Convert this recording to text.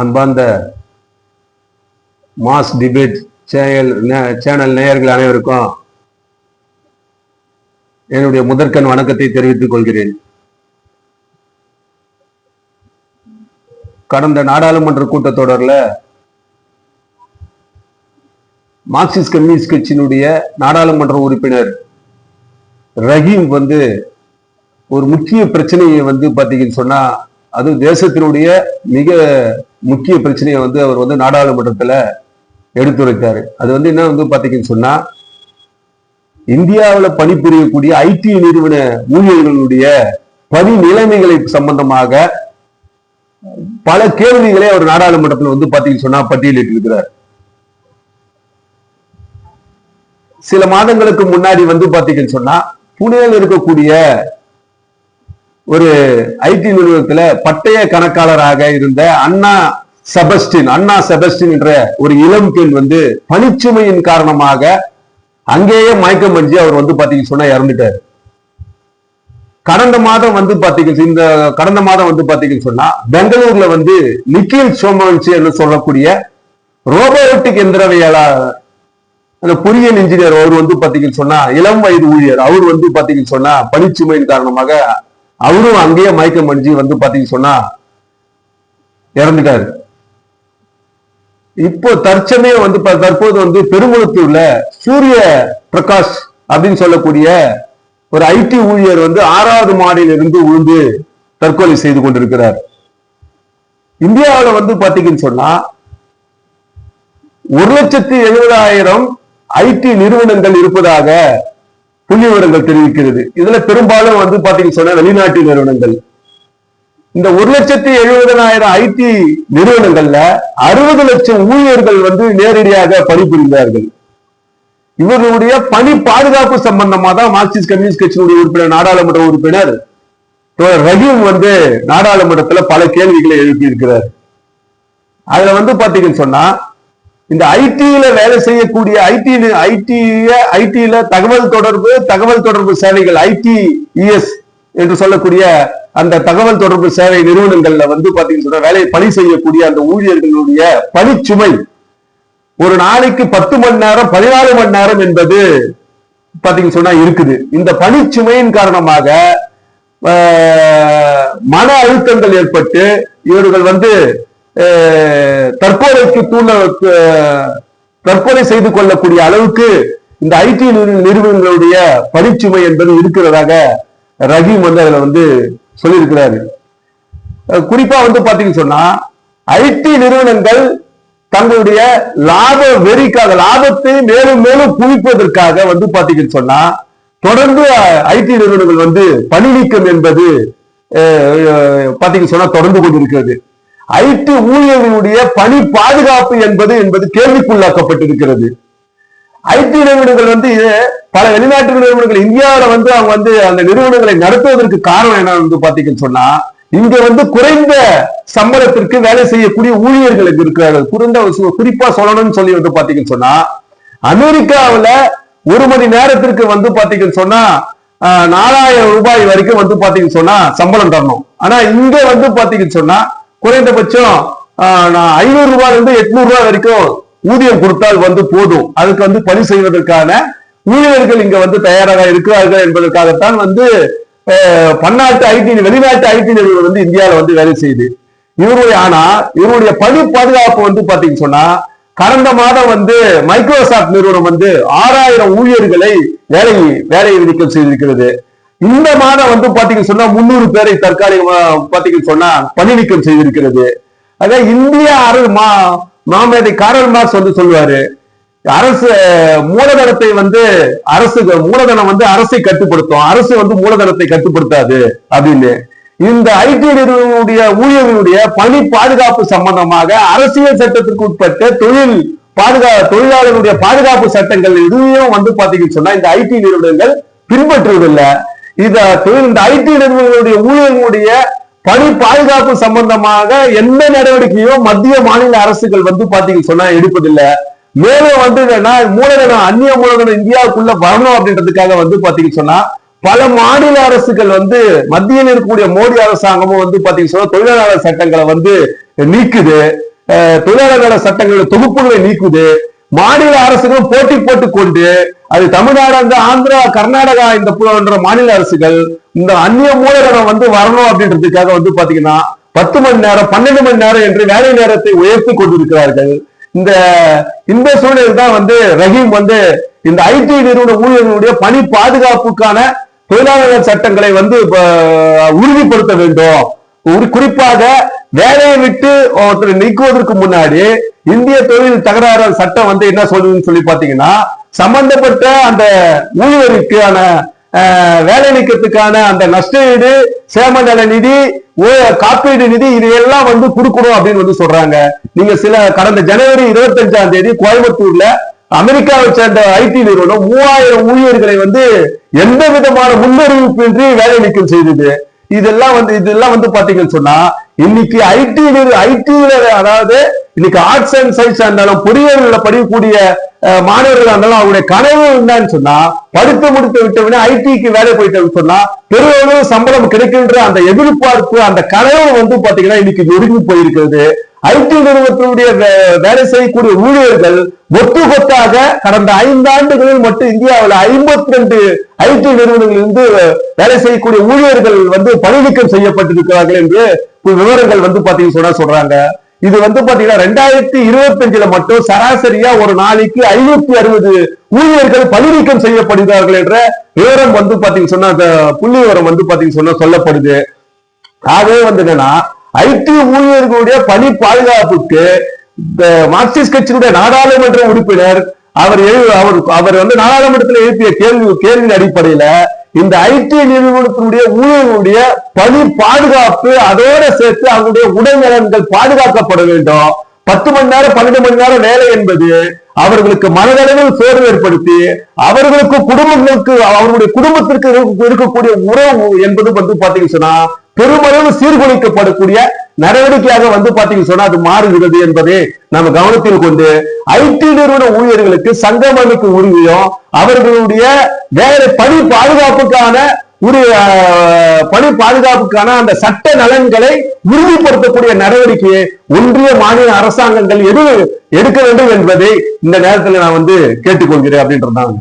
அன்பார்ந்த mass debate channel நேயர்கள் அனைவருக்கும் என்னுடைய முதற்கண் வணக்கத்தை தெரிவித்துக் கொள்கிறேன். கடந்த நாடாளுமன்ற கூட்டத்தொடரில் மார்க்சிஸ்ட் கம்யூனிஸ்ட் கட்சியினுடைய நாடாளுமன்ற உறுப்பினர் ரஹீம் ஒரு முக்கிய பிரச்சனையை பாத்தீங்கன்னு சொன்னா, அது தேசத்தினுடைய மிக முக்கிய பிரச்சனையை அவர் நாடாளுமன்றத்துல எடுத்துரைத்தாரு. அது என்ன பாத்தீங்கன்னு சொன்னா, இந்தியாவில் பணிபுரியக்கூடிய ஐடி நிறுவன ஊழியர்களுடைய பணி நிலைமைகளை சம்பந்தமாக பல கேள்விகளை அவர் நாடாளுமன்றத்தில் பாத்தீங்கன்னு சொன்னா பட்டியலிட்டிருக்கிறார். சில மாதங்களுக்கு முன்னாடி பாத்தீங்கன்னு சொன்னா, புனேல இருக்கக்கூடிய ஒரு ஐடி நிறுவனத்துல பட்டய கணக்காளராக இருந்த அண்ணா செபஸ்டின் என்ற ஒரு இளம் பெண் பணிச்சுமையின் காரணமாக அங்கேயே மயக்கம் அடைஞ்சு அவர் பாத்தீங்கன்னு சொன்னா இறந்துட்டார். கடந்த மாதம் பாத்தீங்கன்னு சொன்னா பெங்களூர்ல நிக்கில் சோமவன்சி என்று சொல்லக்கூடிய ரோபோட்டிக் எந்திரவியலாளர், அந்த பொறியியல் இன்ஜினியர், அவர் பாத்தீங்கன்னு சொன்னா இளம் வயது ஊழியர், அவர் பாத்தீங்கன்னு சொன்னா பணிச்சுமையின் காரணமாக அவரும் அங்கேயே மயக்கம் அடைஞ்சு பாத்தீங்கன்னு சொன்னா இறந்துட்டாரு. இப்போ தற்சமயம் தற்போது பெருங்குளத்தூர்ல சூரிய பிரகாஷ் அப்படின்னு சொல்லக்கூடிய ஒரு ஐடி ஊழியர் 6வது மாடியில் இருந்து விழுந்து தற்கொலை செய்து கொண்டிருக்கிறார். இந்தியாவில் பாத்தீங்கன்னு சொன்னா 1,70,000 ஐடி நிறுவனங்கள் இருப்பதாக புள்ளி விவரங்கள் தெரிவிக்கிறது. இதுல பெரும்பாலும் பாத்தீங்கன்னு சொன்னா வெளிநாட்டு நிறுவனங்கள். இந்த 1,70,000 ஐடி நிறுவனங்கள்ல 60 லட்சம் ஊழியர்கள் நேரடியாக பணிபுரிந்தார்கள். இவர்களுடைய பணி பாதுகாப்பு சம்பந்தமா தான் மார்க்சிஸ்ட் கம்யூனிஸ்ட் கட்சியினுடைய உறுப்பினர், நாடாளுமன்ற உறுப்பினர் ரஹீம் நாடாளுமன்றத்துல பல கேள்விகளை எழுப்பி இருக்கிறார். அதுல பாத்தீங்கன்னு சொன்னா, இந்த ஐடியில வேலை செய்யக்கூடிய ஐடியில தகவல் தொடர்பு சேவைகள், ITES என்று சொல்லக்கூடிய அந்த தகவல் தொடர்பு சேவை நிறுவனங்கள்ல பாத்தீங்கன்னு சொன்னா பணி செய்யக்கூடிய அந்த ஊழியர்களுடைய பணிச்சுமை ஒரு நாளைக்கு 10 மணி நேரம் 14 மணி நேரம் என்பது பாத்தீங்கன்னு சொன்னா இருக்குது. இந்த பணிச்சுமையின் காரணமாக மன அழுத்தங்கள் ஏற்பட்டு இவர்கள் தற்கொலை செய்து கொள்ளக்கூடிய அளவுக்கு இந்த ஐடி நிறுவனங்களுடைய பணிச்சுமை என்பது இருக்கிறதாக ரஹீம் அதுல சொல்லியிருக்கிறாரு. குறிப்பா பாத்தீங்கன்னு சொன்னா, ஐடி நிறுவனங்கள் தங்களுடைய லாபத்தை மேலும் மேலும் குவிப்பதற்காக பாத்தீங்கன்னு சொன்னா தொடர்ந்து ஐடி நிறுவனங்கள் பணி நீக்கம் என்பது பாத்தீங்கன்னு சொன்னா தொடர்ந்து கொண்டிருக்கிறது. ஐடி ஊழியர்களுடைய பணி பாதுகாப்பு என்பது கேள்விக்குள்ளாக்கப்பட்டிருக்கிறது. ஐடி நிறுவனங்கள் பல வெளிநாட்டு நிறுவனங்கள் இந்தியாவில அவங்க அந்த நிறுவனங்களை நடத்துவதற்கு காரணம் என்ன பாத்தீங்கன்னு சொன்னா, இங்க குறைந்த சம்பளத்திற்கு வேலை செய்யக்கூடிய ஊழியர்களுக்கு இருக்கிறார்கள். குறிப்பா சொல்லணும்னு சொல்லி பாத்தீங்கன்னு சொன்னா, அமெரிக்காவில 1 மணி நேரத்திற்கு பாத்தீங்கன்னு சொன்னா 4,000 ரூபாய் வரைக்கும் பாத்தீங்கன்னு சொன்னா சம்பளம் தரணும். ஆனா இங்க பாத்தீங்கன்னு சொன்னா குறைந்தபட்சம் 500 ரூபாயிலிருந்து 800 ரூபாய் வரைக்கும் ஊதியம் கொடுத்தால் போதும். அதுக்கு பணி செய்வதற்கான ஊழியர்கள் இங்க தயாராக இருக்கிறார்கள் என்பதற்காகத்தான் பன்னாட்டு வெளிநாட்டு ஐடி நிறுவனம் இந்தியாவில வேலை செய்யுது. இவருடைய பணி பாதுகாப்பு பாத்தீங்கன்னு சொன்னா, கடந்த மாதம் மைக்ரோசாப்ட் நிறுவனம் 6,000 ஊழியர்களை வேலை நீக்கம் செய்திருக்கிறது. இந்த மாதம் பாத்தீங்கன்னு சொன்னா 300 பேரை தற்காலிகமா பாத்தீங்கன்னு சொன்னா பணி நீக்கம் செய்திருக்கிறது. அதான் இந்திய மாமேதை காரல் மார்க்ஸ் சொல்லுவாரு, அரசு மூலதனத்தை மூலதனம் அரசை கட்டுப்படுத்தும், அரசு மூலதனத்தை கட்டுப்படுத்தாது அப்படின்னு. இந்த ஐடி நிறுவனங்களுடைய ஊழியர்களுடைய பணி பாதுகாப்பு சம்பந்தமாக அரசியல் சட்டத்திற்கு உட்பட்ட தொழிலாளர்களுடைய பாதுகாப்பு சட்டங்கள் எதுவும் பாத்தீங்கன்னு சொன்னா இந்த ஐடி நிறுவனங்கள் பின்பற்றுவதில்லை. இந்த ஐடி நிறுவனங்களுடைய ஊழியர்களுடைய பணி பாதுகாப்பு சம்பந்தமாக எந்த நடவடிக்கையும் மத்திய மாநில அரசுகள் பாத்தீங்கன்னு சொன்னா எடுப்பதில்லை. மேலும் மூலதனம், அந்நிய மூலதனம் இந்தியாவுக்குள்ள வரணும் அப்படின்றதுக்காக பாத்தீங்கன்னு சொன்னா பல மாநில அரசுகள் மத்தியில் இருக்கக்கூடிய மோடி அரசாங்கமும் பாத்தீங்கன்னு சொன்னா தொழிலாளர் சட்டங்களை நீக்குது. தொழிலாளர் நல சட்டங்களுடைய தொகுப்புகளை நீக்குது. மாநில அரசுகளும் போட்டி போட்டுக் கொண்டு அது தமிழ்நாடு, ஆந்திரா, கர்நாடகா இந்த போன்ற மாநில அரசுகள் இந்த அந்நிய மூலதனம் வரணும் அப்படின்றதுக்காக பாத்தீங்கன்னா 10 மணி நேரம் 12 மணி நேரம் என்று வேலை நேரத்தை உயர்த்தி கொண்டிருக்கிறார்கள். இந்த சூழலில் தான் ரஹீம் இந்த ஐடி நிறுவன ஊழியர்களுடைய பணி பாதுகாப்புக்கான தொழிலாளர் சட்டங்களை உறுதிப்படுத்த வேண்டும். குறிப்பாக வேலையை விட்டு நீக்குவதற்கு முன்னாடி இந்திய தொழில் தகராறு சட்டம் என்ன சொல்லுதுன்னு சொல்லி பாத்தீங்கன்னா, சம்பந்தப்பட்ட அந்த ஊழியருக்கான வேலை நீக்கத்துக்கான அந்த நஷ்டஈடு, சேம நல நிதி, காப்பீடு நிதி இதையெல்லாம் கொடுக்கணும் அப்படின்னு சொல்றாங்க. நீங்க கடந்த ஜனவரி 25ஆம் தேதி கோயம்புத்தூர்ல அமெரிக்காவை சேர்ந்த ஐடி நிறுவனம் 3000 ஊழியர்களை எந்த விதமான முன்னறிவிப்பின்றி வேலை நீக்கம் செய்தது. இதெல்லாம் பாத்தீங்கன்னு சொன்னா இன்னைக்கு ஐடில அதாவது இன்னைக்கு ஆர்ட்ஸ் அண்ட் சயின்ஸ் இருந்தாலும் பொறியியல் படிக்கக்கூடிய மாணவர்கள் இருந்தாலும் அவருடைய கனவு என்னன்னு சொன்னா, படித்து முடித்து விட்டவனே ஐடிக்கு வேலை போயிட்டு சொன்னா பெருளவு சம்பளம் கிடைக்கின்ற அந்த எதிர்பார்ப்பு, அந்த கனவு பாத்தீங்கன்னா இன்னைக்கு நொறுங்கி போயிருக்கிறது. ஐடி நிறுவனத்தினுடைய வேலை செய்யக்கூடிய ஊழியர்கள் கொத்தாக கடந்த 5 ஆண்டுகளில் மட்டும் இந்தியாவில் 52 ஐடி நிறுவனங்களிலிருந்து வேலை செய்யக்கூடிய ஊழியர்கள் பணி நீக்கம் செய்யப்பட்டிருக்கிறார்கள் என்று விவரங்கள் பாத்தீங்கன்னா சொல்றாங்க. இது பாத்தீங்கன்னா 2025 மட்டும் சராசரியா ஒரு நாளைக்கு 560 ஊழியர்கள் பணி நீக்கம் செய்யப்படுகிறார்கள் என்ற விவரம் பாத்தீங்கன்னா சொன்னா புள்ளி விவரம் பாத்தீங்கன்னா சொன்னா சொல்லப்படுது. ஆகவே என்னன்னா ஐடி ஊழியர்களுடைய பணி பாதுகாப்புக்கு மார்க்சிஸ்ட் கட்சியினுடைய நாடாளுமன்ற உறுப்பினர் அவர் நாடாளுமன்றத்தில் எழுப்பிய கேள்வியின் அடிப்படையில இந்த ஐடி நிறுவனத்தினுடைய ஊழியர்களுடைய பணி பாதுகாப்பு அதோட சேர்த்து அவங்களுடைய உடல்நலன்கள் பாதுகாக்கப்பட வேண்டும். 10 மணி நேரம் 12 மணி நேரம் வேலை என்பது அவர்களுக்கு மனதளவில் சோர்வு ஏற்படுத்தி அவர்களுக்கு அவர்களுடைய குடும்பத்திற்கு இருக்கக்கூடிய உறவு என்பது பாத்தீங்கன்னா பெருமளவு சீர்குலைக்கப்படக்கூடிய நடவடிக்கையாக பாத்தீங்கன்னா சொன்னா அது மாறுகிறது என்பதை நம்ம கவனத்தில் கொண்டு ஐடி நிறுவன ஊழியர்களுக்கு சங்கம் அமைக்கும் உரிமையும் அவர்களுடைய வேலை பணி பாதுகாப்புக்கான அந்த சட்ட நலன்களை உறுதிப்படுத்தக்கூடிய நடவடிக்கையை ஒன்றிய மாநில அரசாங்கங்கள் எடுக்க வேண்டும் என்பதை இந்த நேரத்தில் நான் கேட்டுக்கொள்கிறேன் அப்படின்றதான்.